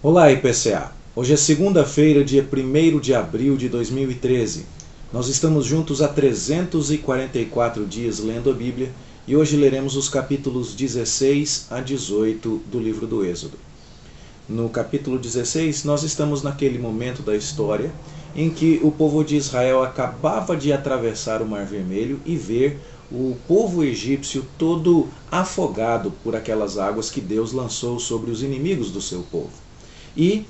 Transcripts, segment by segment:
Olá, IPCA! Hoje é segunda-feira, dia 1º de abril de 2013. Nós estamos juntos há 344 dias lendo a Bíblia e hoje leremos os capítulos 16 a 18 do livro do Êxodo. No capítulo 16, nós estamos naquele momento da história em que o povo de Israel acabava de atravessar o Mar Vermelho e ver o povo egípcio todo afogado por aquelas águas que Deus lançou sobre os inimigos do seu povo. E,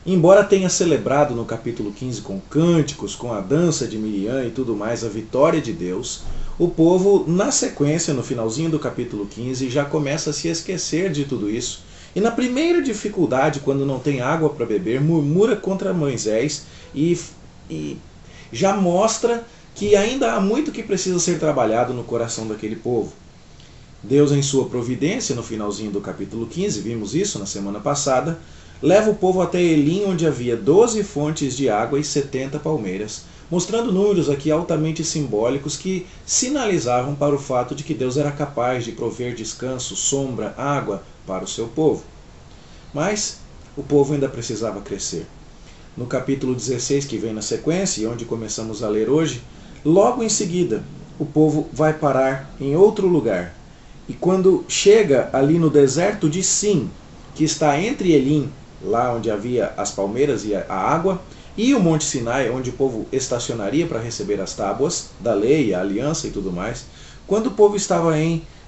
embora tenha celebrado no capítulo 15 com cânticos, com a dança de Miriam e tudo mais, a vitória de Deus, o povo, na sequência, no finalzinho do capítulo 15, já começa a se esquecer de tudo isso. E na primeira dificuldade, quando não tem água para beber, murmura contra Moisés e já mostra que ainda há muito que precisa ser trabalhado no coração daquele povo. Deus, em sua providência, no finalzinho do capítulo 15, vimos isso na semana passada, leva o povo até Elim, onde havia 12 fontes de água e 70 palmeiras, mostrando números aqui altamente simbólicos que sinalizavam para o fato de que Deus era capaz de prover descanso, sombra, água para o seu povo. Mas o povo ainda precisava crescer. No capítulo 16, que vem na sequência, e onde começamos a ler hoje, logo em seguida, o povo vai parar em outro lugar. E quando chega ali no deserto de Sim, que está entre Elim, lá onde havia as palmeiras e a água, e o Monte Sinai, onde o povo estacionaria para receber as tábuas da lei, a aliança e tudo mais, quando o povo estava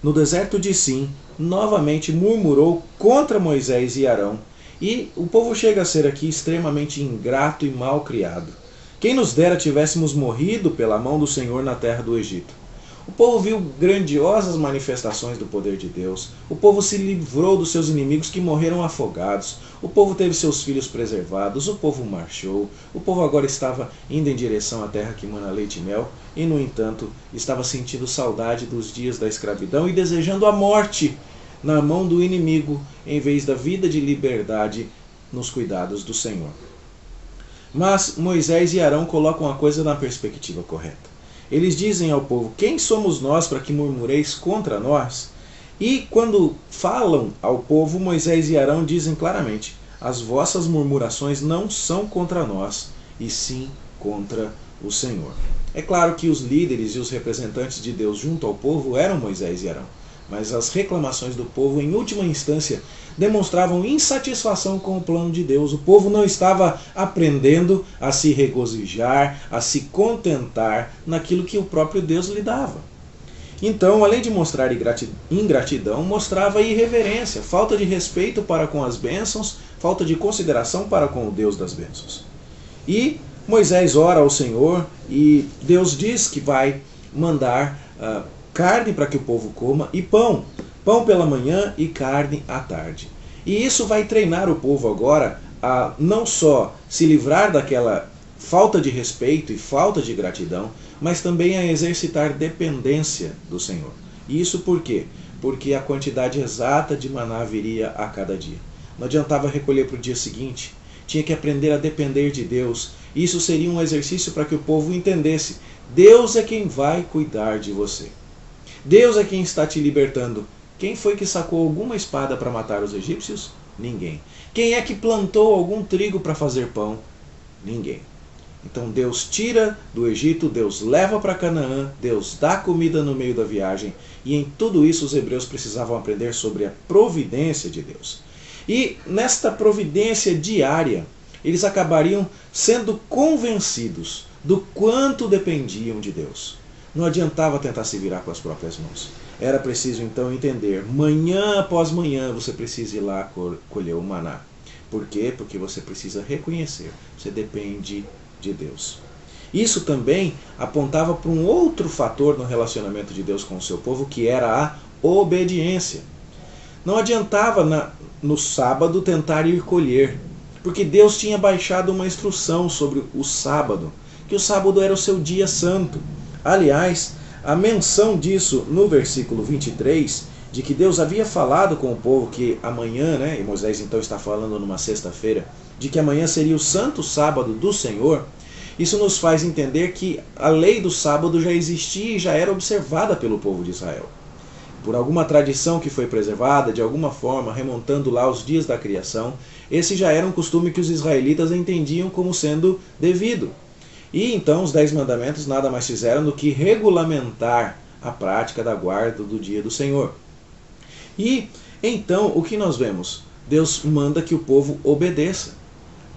no deserto de Sim, novamente murmurou contra Moisés e Arão, e o povo chega a ser aqui extremamente ingrato e mal criado. Quem nos dera tivéssemos morrido pela mão do Senhor na terra do Egito. O povo viu grandiosas manifestações do poder de Deus. O povo se livrou dos seus inimigos que morreram afogados. O povo teve seus filhos preservados. O povo marchou. O povo agora estava indo em direção à terra que mana leite e mel. E, no entanto, estava sentindo saudade dos dias da escravidão e desejando a morte na mão do inimigo, em vez da vida de liberdade nos cuidados do Senhor. Mas Moisés e Arão colocam a coisa na perspectiva correta. Eles dizem ao povo: quem somos nós para que murmureis contra nós? E quando falam ao povo, Moisés e Arão dizem claramente: as vossas murmurações não são contra nós, e sim contra o Senhor. É claro que os líderes e os representantes de Deus junto ao povo eram Moisés e Arão, mas as reclamações do povo, em última instância, demonstravam insatisfação com o plano de Deus. O povo não estava aprendendo a se regozijar, a se contentar naquilo que o próprio Deus lhe dava. Então, além de mostrar ingratidão, mostrava irreverência, falta de respeito para com as bênçãos, falta de consideração para com o Deus das bênçãos. E Moisés ora ao Senhor e Deus diz que vai mandar carne para que o povo coma e pão pela manhã e carne à tarde. E isso vai treinar o povo agora a não só se livrar daquela falta de respeito e falta de gratidão, mas também a exercitar dependência do Senhor. E isso por quê? Porque a quantidade exata de maná viria a cada dia. Não adiantava recolher para o dia seguinte, tinha que aprender a depender de Deus. Isso seria um exercício para que o povo entendesse: Deus é quem vai cuidar de você. Deus é quem está te libertando. Quem foi que sacou alguma espada para matar os egípcios? Ninguém. Quem é que plantou algum trigo para fazer pão? Ninguém. Então Deus tira do Egito, Deus leva para Canaã, Deus dá comida no meio da viagem, e em tudo isso os hebreus precisavam aprender sobre a providência de Deus. E nesta providência diária, eles acabariam sendo convencidos do quanto dependiam de Deus. Não adiantava tentar se virar com as próprias mãos. Era preciso então entender: manhã após manhã você precisa ir lá colher o maná. Por quê? Porque você precisa reconhecer: você depende de Deus. Isso também apontava para um outro fator no relacionamento de Deus com o seu povo, que era a obediência. Não adiantava no sábado tentar ir colher, porque Deus tinha baixado uma instrução sobre o sábado, que o sábado era o seu dia santo. Aliás, a menção disso no versículo 23, de que Deus havia falado com o povo que amanhã, e Moisés então está falando numa sexta-feira, de que amanhã seria o santo sábado do Senhor, isso nos faz entender que a lei do sábado já existia e já era observada pelo povo de Israel. por alguma tradição que foi preservada, de alguma forma, remontando lá os dias da criação, esse já era um costume que os israelitas entendiam como sendo devido. E então os 10 mandamentos nada mais fizeram do que regulamentar a prática da guarda do dia do Senhor. E então o que nós vemos? Deus manda que o povo obedeça.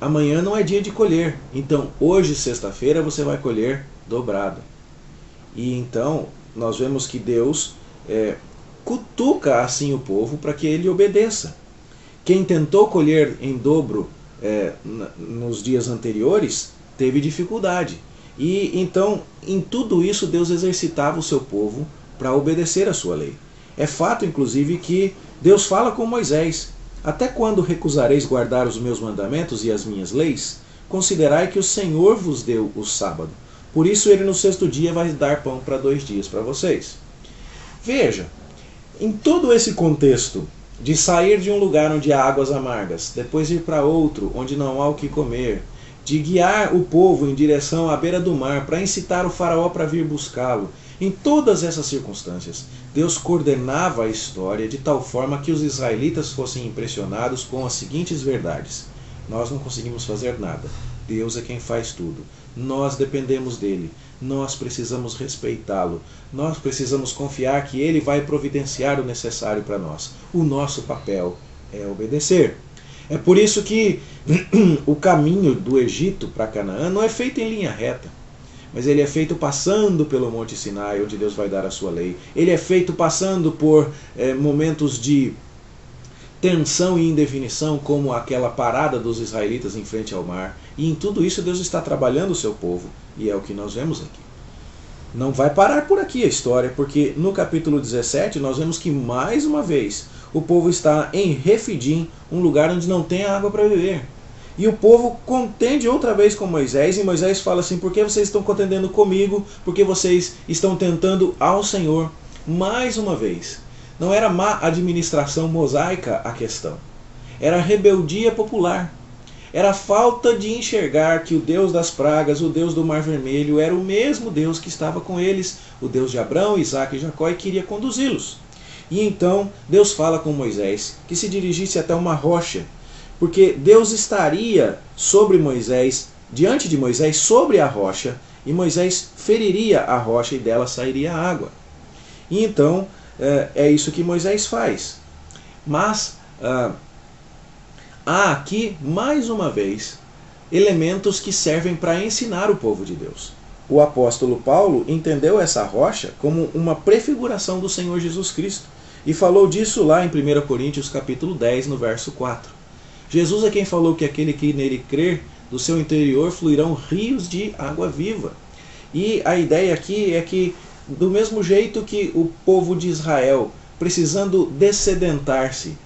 Amanhã não é dia de colher, então hoje, sexta-feira, você vai colher dobrado. E então nós vemos que Deus cutuca assim o povo para que ele obedeça. Quem tentou colher em dobro nos dias anteriores teve dificuldade. E então, em tudo isso, Deus exercitava o seu povo para obedecer a sua lei. É fato, inclusive, que Deus fala com Moisés: até quando recusareis guardar os meus mandamentos e as minhas leis? Considerai que o Senhor vos deu o sábado. Por isso ele no sexto dia vai dar pão para 2 dias para vocês. Veja, em todo esse contexto de sair de um lugar onde há águas amargas, depois ir para outro onde não há o que comer, de guiar o povo em direção à beira do mar para incitar o faraó para vir buscá-lo, em todas essas circunstâncias, Deus coordenava a história de tal forma que os israelitas fossem impressionados com as seguintes verdades: nós não conseguimos fazer nada, Deus é quem faz tudo, nós dependemos dele, nós precisamos respeitá-lo, nós precisamos confiar que ele vai providenciar o necessário para nós. O nosso papel é obedecer. É por isso que o caminho do Egito para Canaã não é feito em linha reta, mas ele é feito passando pelo Monte Sinai, onde Deus vai dar a sua lei. Ele é feito passando por momentos de tensão e indefinição, como aquela parada dos israelitas em frente ao mar. E em tudo isso Deus está trabalhando o seu povo, e é o que nós vemos aqui. Não vai parar por aqui a história, porque no capítulo 17 nós vemos que mais uma vez o povo está em Refidim, um lugar onde não tem água para beber. E o povo contende outra vez com Moisés, e Moisés fala assim: por que vocês estão contendendo comigo? Porque vocês estão tentando ao Senhor. Mais uma vez, não era má administração mosaica a questão, era rebeldia popular. Era a falta de enxergar que o Deus das pragas, o Deus do Mar Vermelho, era o mesmo Deus que estava com eles, o Deus de Abraão, Isaque e Jacó, e queria conduzi-los. E então Deus fala com Moisés que se dirigisse até uma rocha, porque Deus estaria sobre Moisés, diante de Moisés, sobre a rocha, e Moisés feriria a rocha e dela sairia água. E então é isso que Moisés faz. Mas há aqui, mais uma vez, elementos que servem para ensinar o povo de Deus. O apóstolo Paulo entendeu essa rocha como uma prefiguração do Senhor Jesus Cristo, e falou disso lá em 1 Coríntios capítulo 10, no verso 4. Jesus é quem falou que aquele que nele crer, do seu interior fluirão rios de água viva. E a ideia aqui é que, do mesmo jeito que o povo de Israel, precisando dessedentar-se,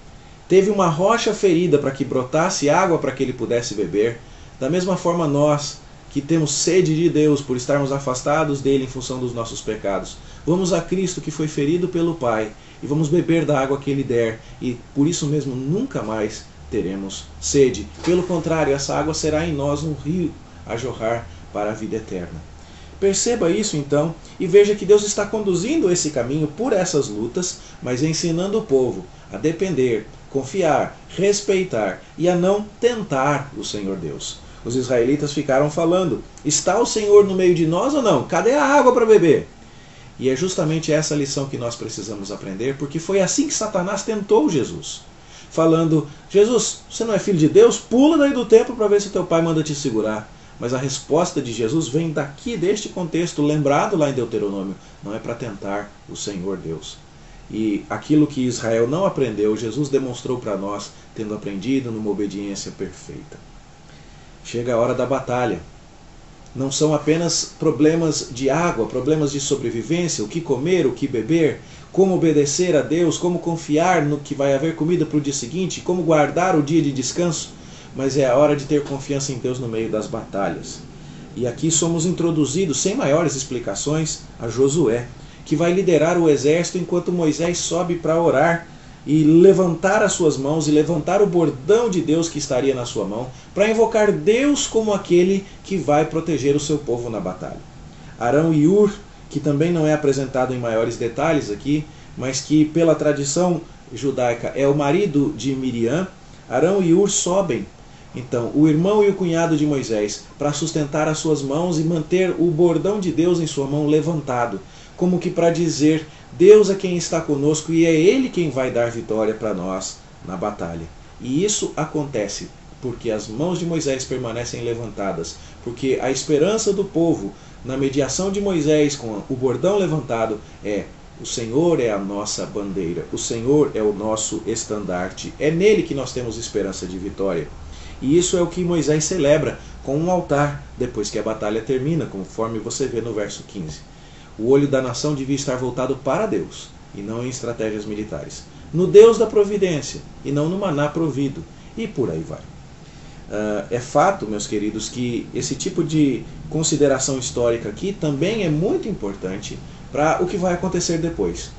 teve uma rocha ferida para que brotasse água para que ele pudesse beber, da mesma forma nós, que temos sede de Deus por estarmos afastados dele em função dos nossos pecados, vamos a Cristo que foi ferido pelo Pai e vamos beber da água que ele der, e por isso mesmo nunca mais teremos sede. Pelo contrário, essa água será em nós um rio a jorrar para a vida eterna. Perceba isso então e veja que Deus está conduzindo esse caminho por essas lutas, mas ensinando o povo a depender, confiar, respeitar e a não tentar o Senhor Deus. Os israelitas ficaram falando: está o Senhor no meio de nós ou não? Cadê a água para beber? E é justamente essa lição que nós precisamos aprender, porque foi assim que Satanás tentou Jesus. Falando: Jesus, você não é filho de Deus? Pula daí do templo para ver se teu pai manda te segurar. Mas a resposta de Jesus vem daqui, deste contexto, lembrado lá em Deuteronômio. Não é para tentar o Senhor Deus. E aquilo que Israel não aprendeu, Jesus demonstrou para nós, tendo aprendido numa obediência perfeita. Chega a hora da batalha. Não são apenas problemas de água, problemas de sobrevivência, o que comer, o que beber, como obedecer a Deus, como confiar no que vai haver comida para o dia seguinte, como guardar o dia de descanso, mas é a hora de ter confiança em Deus no meio das batalhas. E aqui somos introduzidos, sem maiores explicações, a Josué, que vai liderar o exército enquanto Moisés sobe para orar e levantar as suas mãos e levantar o bordão de Deus que estaria na sua mão, para invocar Deus como aquele que vai proteger o seu povo na batalha. Arão e Ur, que também não é apresentado em maiores detalhes aqui, mas que pela tradição judaica é o marido de Miriam, Arão e Hur sobem, então, o irmão e o cunhado de Moisés, para sustentar as suas mãos e manter o bordão de Deus em sua mão levantado, como que para dizer, Deus é quem está conosco e é Ele quem vai dar vitória para nós na batalha. E isso acontece porque as mãos de Moisés permanecem levantadas, porque a esperança do povo, na mediação de Moisés com o bordão levantado, é: o Senhor é a nossa bandeira, o Senhor é o nosso estandarte, é nele que nós temos esperança de vitória. E isso é o que Moisés celebra com um altar, depois que a batalha termina, conforme você vê no verso 15. O olho da nação devia estar voltado para Deus, e não em estratégias militares. No Deus da providência, e não no maná provido. E por aí vai. É fato, meus queridos, que esse tipo de consideração histórica aqui também é muito importante para o que vai acontecer depois.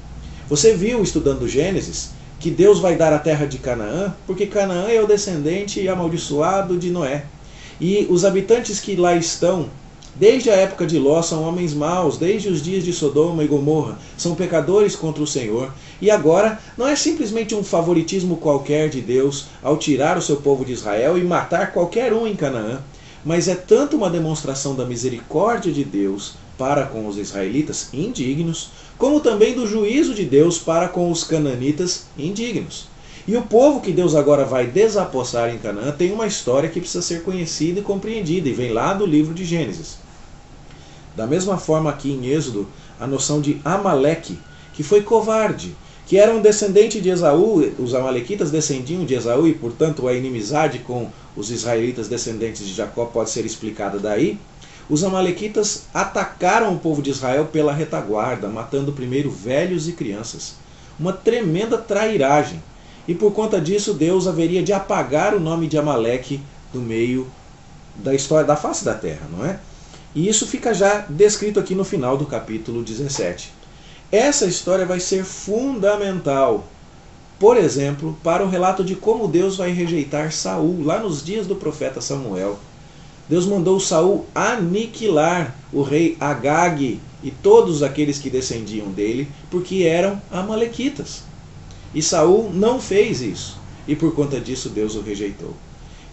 Você viu, estudando Gênesis, que Deus vai dar a terra de Canaã, porque Canaã é o descendente amaldiçoado de Noé. E os habitantes que lá estão, desde a época de Ló, são homens maus, desde os dias de Sodoma e Gomorra, são pecadores contra o Senhor. E agora, não é simplesmente um favoritismo qualquer de Deus ao tirar o seu povo de Israel e matar qualquer um em Canaã, mas é tanto uma demonstração da misericórdia de Deus para com os israelitas indignos, como também do juízo de Deus para com os cananitas indignos. E o povo que Deus agora vai desapossar em Canaã tem uma história que precisa ser conhecida e compreendida, e vem lá do livro de Gênesis. Da mesma forma aqui em Êxodo, a noção de Amaleque, que foi covarde, que era um descendente de Esaú, os amalequitas descendiam de Esaú e, portanto, a inimizade com os israelitas descendentes de Jacó pode ser explicada daí. Os amalequitas atacaram o povo de Israel pela retaguarda, matando primeiro velhos e crianças. Uma tremenda trairagem. E por conta disso, Deus haveria de apagar o nome de Amaleque do meio da história da face da terra, não é? E isso fica já descrito aqui no final do capítulo 17. Essa história vai ser fundamental, por exemplo, para o relato de como Deus vai rejeitar Saul, lá nos dias do profeta Samuel. Deus mandou Saul aniquilar o rei Agag e todos aqueles que descendiam dele, porque eram amalequitas. E Saul não fez isso, e por conta disso Deus o rejeitou.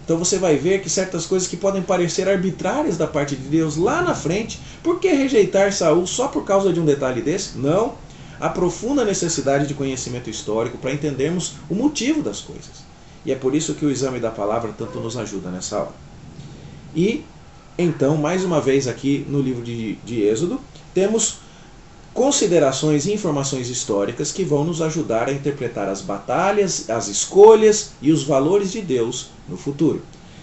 Então você vai ver que certas coisas que podem parecer arbitrárias da parte de Deus lá na frente, por que rejeitar Saul só por causa de um detalhe desse? Não. Há profunda necessidade de conhecimento histórico para entendermos o motivo das coisas. E é por isso que o exame da palavra tanto nos ajuda nessa hora. E, então, mais uma vez aqui no livro de Êxodo, temos considerações e informações históricas que vão nos ajudar a interpretar as batalhas, as escolhas e os valores de Deus no futuro.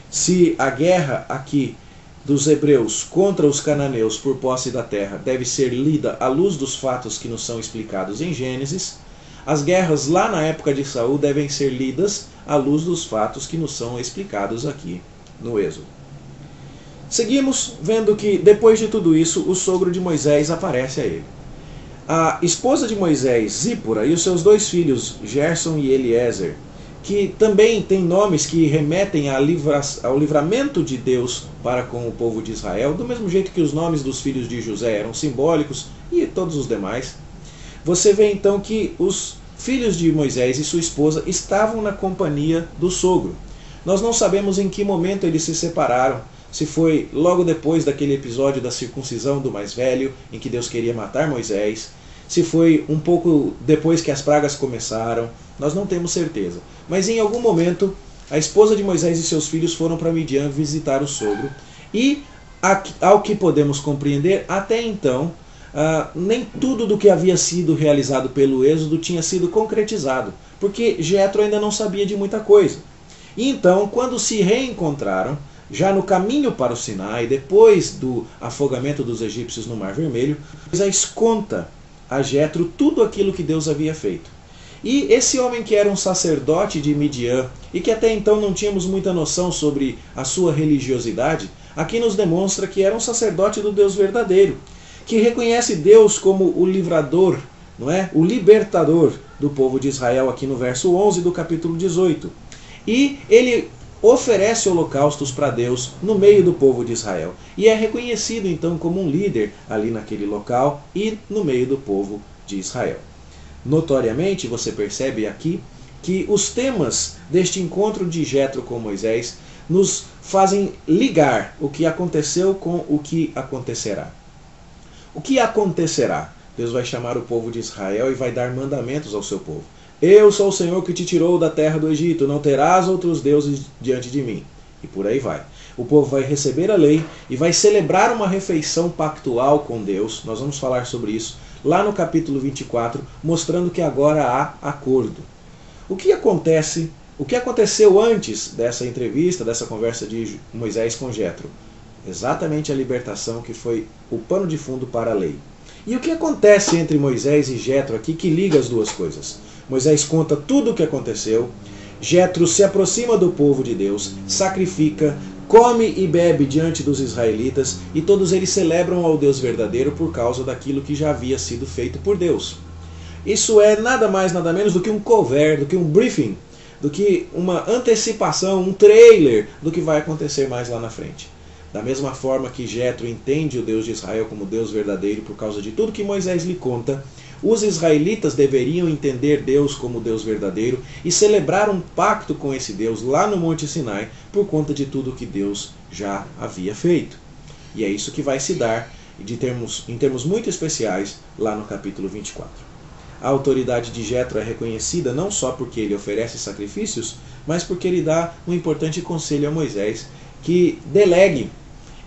Se a guerra aqui dos hebreus contra os cananeus por posse da terra deve ser lida à luz dos fatos que nos são explicados em Gênesis, as guerras lá na época de Saul devem ser lidas à luz dos fatos que nos são explicados aqui no Êxodo. Seguimos vendo que, depois de tudo isso, o sogro de Moisés aparece a ele. A esposa de Moisés, Zípora, e os seus dois filhos, Gerson e Eliezer, que também têm nomes que remetem ao livramento de Deus para com o povo de Israel, do mesmo jeito que os nomes dos filhos de José eram simbólicos e todos os demais. Você vê então que os filhos de Moisés e sua esposa estavam na companhia do sogro. Nós não sabemos em que momento eles se separaram, se foi logo depois daquele episódio da circuncisão do mais velho, em que Deus queria matar Moisés, se foi um pouco depois que as pragas começaram, nós não temos certeza. Mas em algum momento, a esposa de Moisés e seus filhos foram para Midian visitar o sogro, e, ao que podemos compreender, até então, nem tudo do que havia sido realizado pelo Êxodo tinha sido concretizado, porque Jetro ainda não sabia de muita coisa. E então, quando se reencontraram, já no caminho para o Sinai, depois do afogamento dos egípcios no Mar Vermelho, Moisés conta a Jetro tudo aquilo que Deus havia feito. E esse homem que era um sacerdote de Midian, e que até então não tínhamos muita noção sobre a sua religiosidade, aqui nos demonstra que era um sacerdote do Deus verdadeiro, que reconhece Deus como o livrador, não é? O libertador do povo de Israel, aqui no verso 11 do capítulo 18. E ele oferece holocaustos para Deus no meio do povo de Israel. E é reconhecido então como um líder ali naquele local e no meio do povo de Israel. Notoriamente, você percebe aqui que os temas deste encontro de Jetro com Moisés nos fazem ligar o que aconteceu com o que acontecerá. O que acontecerá? Deus vai chamar o povo de Israel e vai dar mandamentos ao seu povo. Eu sou o Senhor que te tirou da terra do Egito, não terás outros deuses diante de mim. E por aí vai. O povo vai receber a lei e vai celebrar uma refeição pactual com Deus. Nós vamos falar sobre isso lá no capítulo 24, mostrando que agora há acordo. O que aconteceu antes dessa entrevista, dessa conversa de Moisés com Jetro? Exatamente a libertação, que foi o pano de fundo para a lei. E o que acontece entre Moisés e Jetro aqui que liga as duas coisas? Moisés conta tudo o que aconteceu, Jetro se aproxima do povo de Deus, sacrifica, come e bebe diante dos israelitas, e todos eles celebram ao Deus verdadeiro por causa daquilo que já havia sido feito por Deus. Isso é nada mais, nada menos do que um cover, do que um briefing, do que uma antecipação, um trailer do que vai acontecer mais lá na frente. Da mesma forma que Jetro entende o Deus de Israel como Deus verdadeiro por causa de tudo que Moisés lhe conta, os israelitas deveriam entender Deus como Deus verdadeiro e celebrar um pacto com esse Deus lá no Monte Sinai por conta de tudo que Deus já havia feito. E é isso que vai se dar em termos muito especiais lá no capítulo 24. A autoridade de Jetro é reconhecida não só porque ele oferece sacrifícios, mas porque ele dá um importante conselho a Moisés, que delegue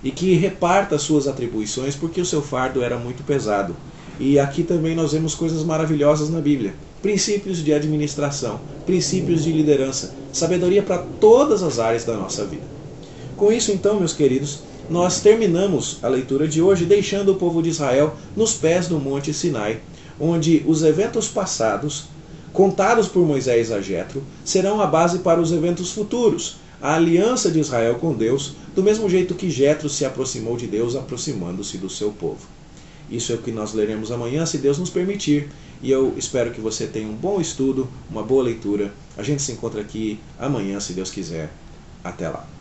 e que reparta suas atribuições, porque o seu fardo era muito pesado. E aqui também nós vemos coisas maravilhosas na Bíblia. Princípios de administração, princípios de liderança, sabedoria para todas as áreas da nossa vida. Com isso então, meus queridos, nós terminamos a leitura de hoje deixando o povo de Israel nos pés do Monte Sinai, onde os eventos passados, contados por Moisés a Jetro, serão a base para os eventos futuros, a aliança de Israel com Deus, do mesmo jeito que Jetro se aproximou de Deus, aproximando-se do seu povo. Isso é o que nós leremos amanhã, se Deus nos permitir, e eu espero que você tenha um bom estudo, uma boa leitura. A gente se encontra aqui amanhã, se Deus quiser. Até lá.